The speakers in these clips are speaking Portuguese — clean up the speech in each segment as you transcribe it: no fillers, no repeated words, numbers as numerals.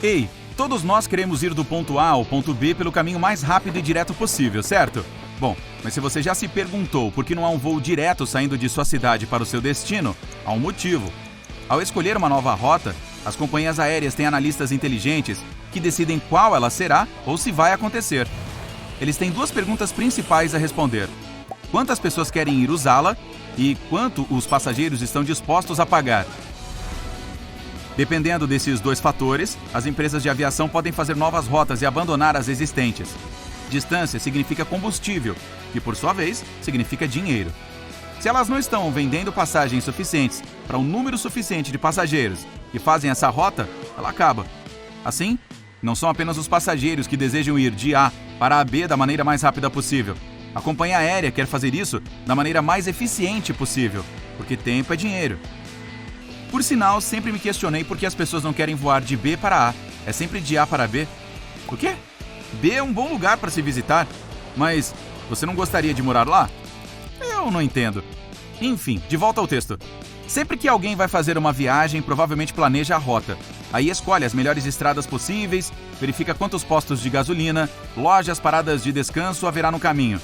Ei, todos nós queremos ir do ponto A ao ponto B pelo caminho mais rápido e direto possível, certo? Bom, mas se você já se perguntou por que não há um voo direto saindo de sua cidade para o seu destino, há um motivo. Ao escolher uma nova rota, as companhias aéreas têm analistas inteligentes que decidem qual ela será ou se vai acontecer. Eles têm duas perguntas principais a responder: quantas pessoas querem ir usá-la e quanto os passageiros estão dispostos a pagar. Dependendo desses dois fatores, as empresas de aviação podem fazer novas rotas e abandonar as existentes. Distância significa combustível, que por sua vez significa dinheiro. Se elas não estão vendendo passagens suficientes para um número suficiente de passageiros que fazem essa rota, ela acaba. Assim, não são apenas os passageiros que desejam ir de A para a B da maneira mais rápida possível. A companhia aérea quer fazer isso da maneira mais eficiente possível, porque tempo é dinheiro. Por sinal, sempre me questionei por que as pessoas não querem voar de B para A. É sempre de A para B. O quê? B é um bom lugar para se visitar, mas você não gostaria de morar lá? Eu não entendo. Enfim, de volta ao texto. Sempre que alguém vai fazer uma viagem, provavelmente planeja a rota. Aí escolhe as melhores estradas possíveis, verifica quantos postos de gasolina, lojas, paradas de descanso haverá no caminho.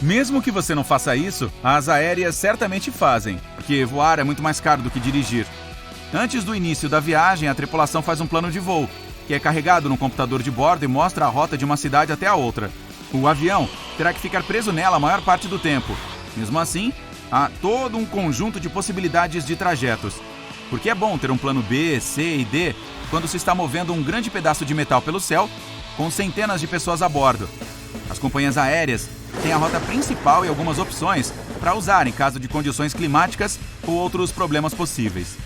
Mesmo que você não faça isso, as aéreas certamente fazem, porque voar é muito mais caro do que dirigir. Antes do início da viagem, a tripulação faz um plano de voo, que é carregado no computador de bordo e mostra a rota de uma cidade até a outra. O avião terá que ficar preso nela a maior parte do tempo. Mesmo assim, há todo um conjunto de possibilidades de trajetos. Porque é bom ter um plano B, C e D quando se está movendo um grande pedaço de metal pelo céu, com centenas de pessoas a bordo. As companhias aéreas têm a rota principal e algumas opções para usar em caso de condições climáticas ou outros problemas possíveis.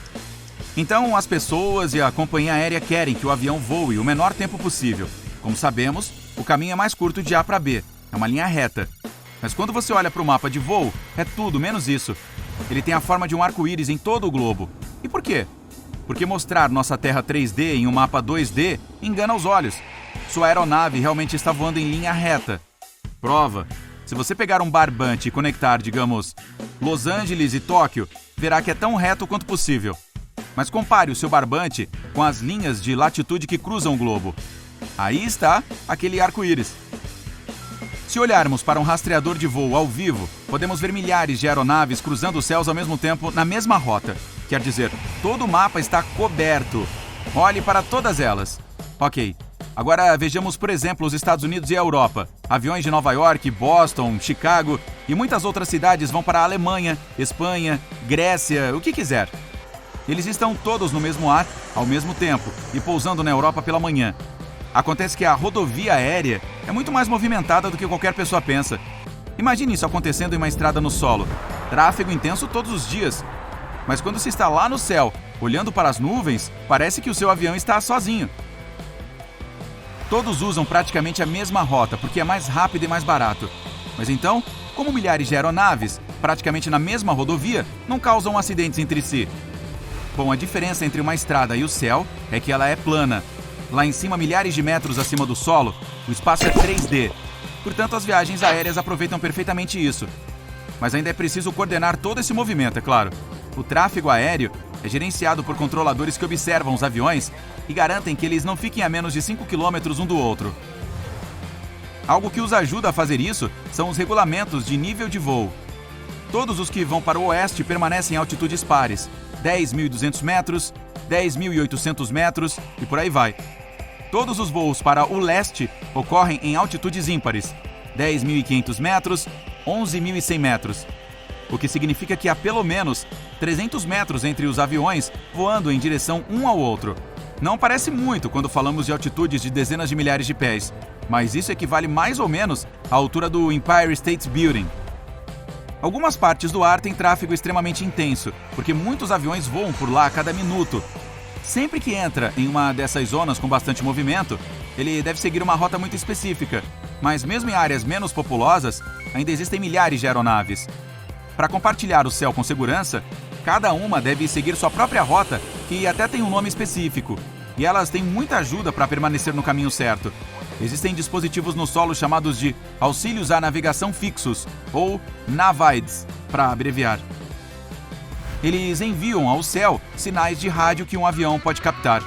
Então, as pessoas e a companhia aérea querem que o avião voe o menor tempo possível. Como sabemos, o caminho é mais curto de A para B, é uma linha reta. Mas quando você olha para o mapa de voo, é tudo menos isso. Ele tem a forma de um arco-íris em todo o globo. E por quê? Porque mostrar nossa Terra 3D em um mapa 2D engana os olhos. Sua aeronave realmente está voando em linha reta. Prova: se você pegar um barbante e conectar, digamos, Los Angeles e Tóquio, verá que é tão reto quanto possível. Mas compare o seu barbante com as linhas de latitude que cruzam o globo. Aí está aquele arco-íris. Se olharmos para um rastreador de voo ao vivo, podemos ver milhares de aeronaves cruzando os céus ao mesmo tempo na mesma rota. Quer dizer, todo o mapa está coberto. Olhe para todas elas. Ok, agora vejamos, por exemplo, os Estados Unidos e a Europa. Aviões de Nova York, Boston, Chicago e muitas outras cidades vão para a Alemanha, Espanha, Grécia, o que quiser. Eles estão todos no mesmo ar, ao mesmo tempo, e pousando na Europa pela manhã. Acontece que a rodovia aérea é muito mais movimentada do que qualquer pessoa pensa. Imagine isso acontecendo em uma estrada no solo. Tráfego intenso todos os dias. Mas quando se está lá no céu, olhando para as nuvens, parece que o seu avião está sozinho. Todos usam praticamente a mesma rota, porque é mais rápido e mais barato. Mas então, como milhares de aeronaves, praticamente na mesma rodovia, não causam acidentes entre si? Bom, a diferença entre uma estrada e o céu é que ela é plana. Lá em cima, milhares de metros acima do solo, o espaço é 3D. Portanto, as viagens aéreas aproveitam perfeitamente isso. Mas ainda é preciso coordenar todo esse movimento, é claro. O tráfego aéreo é gerenciado por controladores que observam os aviões e garantem que eles não fiquem a menos de 5 km um do outro. Algo que os ajuda a fazer isso são os regulamentos de nível de voo. Todos os que vão para o oeste permanecem em altitudes pares, 10.200 metros, 10.800 metros e por aí vai. Todos os voos para o leste ocorrem em altitudes ímpares, 10.500 metros, 11.100 metros. O que significa que há pelo menos 300 metros entre os aviões voando em direção um ao outro. Não parece muito quando falamos de altitudes de dezenas de milhares de pés, mas isso equivale mais ou menos à altura do Empire State Building. Algumas partes do ar têm tráfego extremamente intenso, porque muitos aviões voam por lá a cada minuto. Sempre que entra em uma dessas zonas com bastante movimento, ele deve seguir uma rota muito específica, mas mesmo em áreas menos populosas, ainda existem milhares de aeronaves. Para compartilhar o céu com segurança, cada uma deve seguir sua própria rota, que até tem um nome específico, e elas têm muita ajuda para permanecer no caminho certo. Existem dispositivos no solo chamados de auxílios à navegação fixos, ou NAVAIDS, para abreviar. Eles enviam ao céu sinais de rádio que um avião pode captar.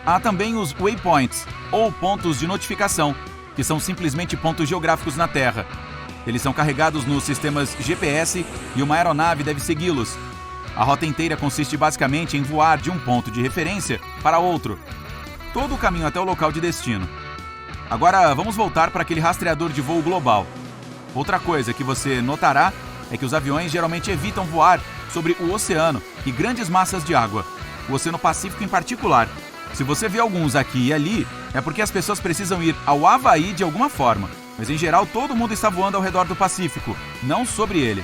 Há também os waypoints, ou pontos de notificação, que são simplesmente pontos geográficos na Terra. Eles são carregados nos sistemas GPS e uma aeronave deve segui-los. A rota inteira consiste basicamente em voar de um ponto de referência para outro, todo o caminho até o local de destino. Agora vamos voltar para aquele rastreador de voo global. Outra coisa que você notará é que os aviões geralmente evitam voar sobre o oceano e grandes massas de água, o Oceano Pacífico em particular. Se você vê alguns aqui e ali, é porque as pessoas precisam ir ao Havaí de alguma forma, mas em geral todo mundo está voando ao redor do Pacífico, não sobre ele.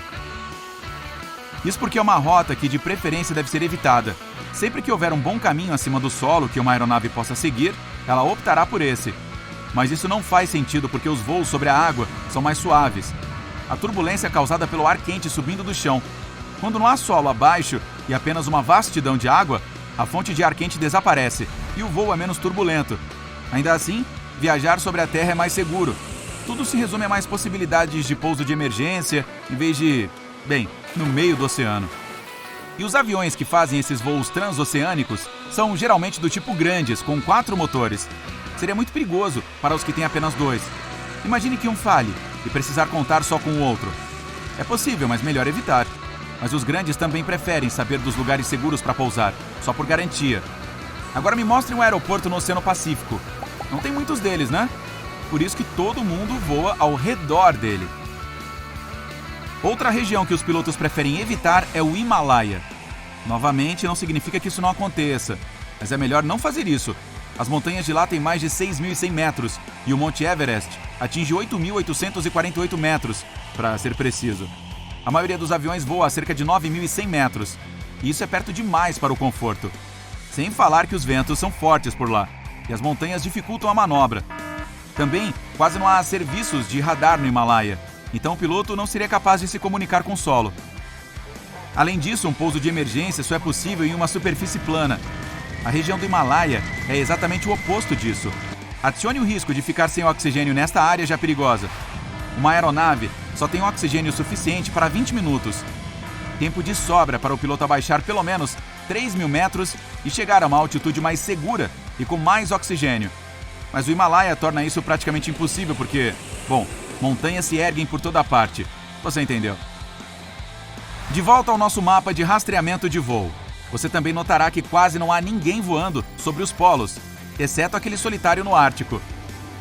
Isso porque é uma rota que de preferência deve ser evitada. Sempre que houver um bom caminho acima do solo que uma aeronave possa seguir, ela optará por esse. Mas isso não faz sentido porque os voos sobre a água são mais suaves. A turbulência é causada pelo ar quente subindo do chão. Quando não há solo abaixo e apenas uma vastidão de água, a fonte de ar quente desaparece e o voo é menos turbulento. Ainda assim, viajar sobre a Terra é mais seguro. Tudo se resume a mais possibilidades de pouso de emergência, em vez de, no meio do oceano. E os aviões que fazem esses voos transoceânicos são geralmente do tipo grandes, com 4 motores. Seria muito perigoso para os que têm apenas 2. Imagine que um falhe e precisar contar só com o outro. É possível, mas melhor evitar. Mas os grandes também preferem saber dos lugares seguros para pousar, só por garantia. Agora me mostre um aeroporto no Oceano Pacífico. Não tem muitos deles, né? Por isso que todo mundo voa ao redor dele. Outra região que os pilotos preferem evitar é o Himalaia. Novamente, não significa que isso não aconteça, mas é melhor não fazer isso. As montanhas de lá têm mais de 6.100 metros e o Monte Everest atinge 8.848 metros, para ser preciso. A maioria dos aviões voa a cerca de 9.100 metros, e isso é perto demais para o conforto. Sem falar que os ventos são fortes por lá, e as montanhas dificultam a manobra. Também, quase não há serviços de radar no Himalaia, então o piloto não seria capaz de se comunicar com o solo. Além disso, um pouso de emergência só é possível em uma superfície plana. A região do Himalaia é exatamente o oposto disso. Adicione o risco de ficar sem oxigênio nesta área já perigosa. Uma aeronave só tem oxigênio suficiente para 20 minutos. Tempo de sobra para o piloto abaixar pelo menos 3.000 metros e chegar a uma altitude mais segura e com mais oxigênio. Mas o Himalaia torna isso praticamente impossível porque, montanhas se erguem por toda parte. Você entendeu? De volta ao nosso mapa de rastreamento de voo. Você também notará que quase não há ninguém voando sobre os polos, exceto aquele solitário no Ártico.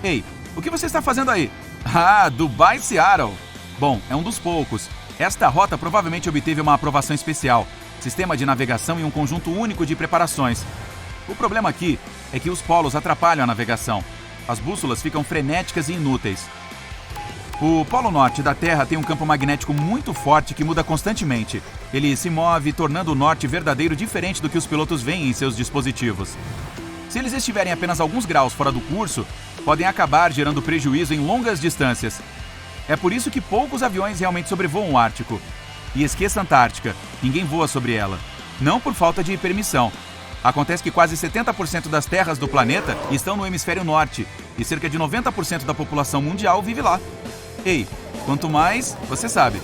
Ei, o que você está fazendo aí? Ah, Dubai Seattle! Bom, é um dos poucos. Esta rota provavelmente obteve uma aprovação especial, sistema de navegação e um conjunto único de preparações. O problema aqui é que os polos atrapalham a navegação. As bússolas ficam frenéticas e inúteis. O Polo Norte da Terra tem um campo magnético muito forte que muda constantemente. Ele se move, tornando o norte verdadeiro diferente do que os pilotos veem em seus dispositivos. Se eles estiverem apenas alguns graus fora do curso, podem acabar gerando prejuízo em longas distâncias. É por isso que poucos aviões realmente sobrevoam o Ártico. E esqueça a Antártica, ninguém voa sobre ela. Não por falta de permissão. Acontece que quase 70% das terras do planeta estão no hemisfério norte e cerca de 90% da população mundial vive lá. Ei, quanto mais, você sabe.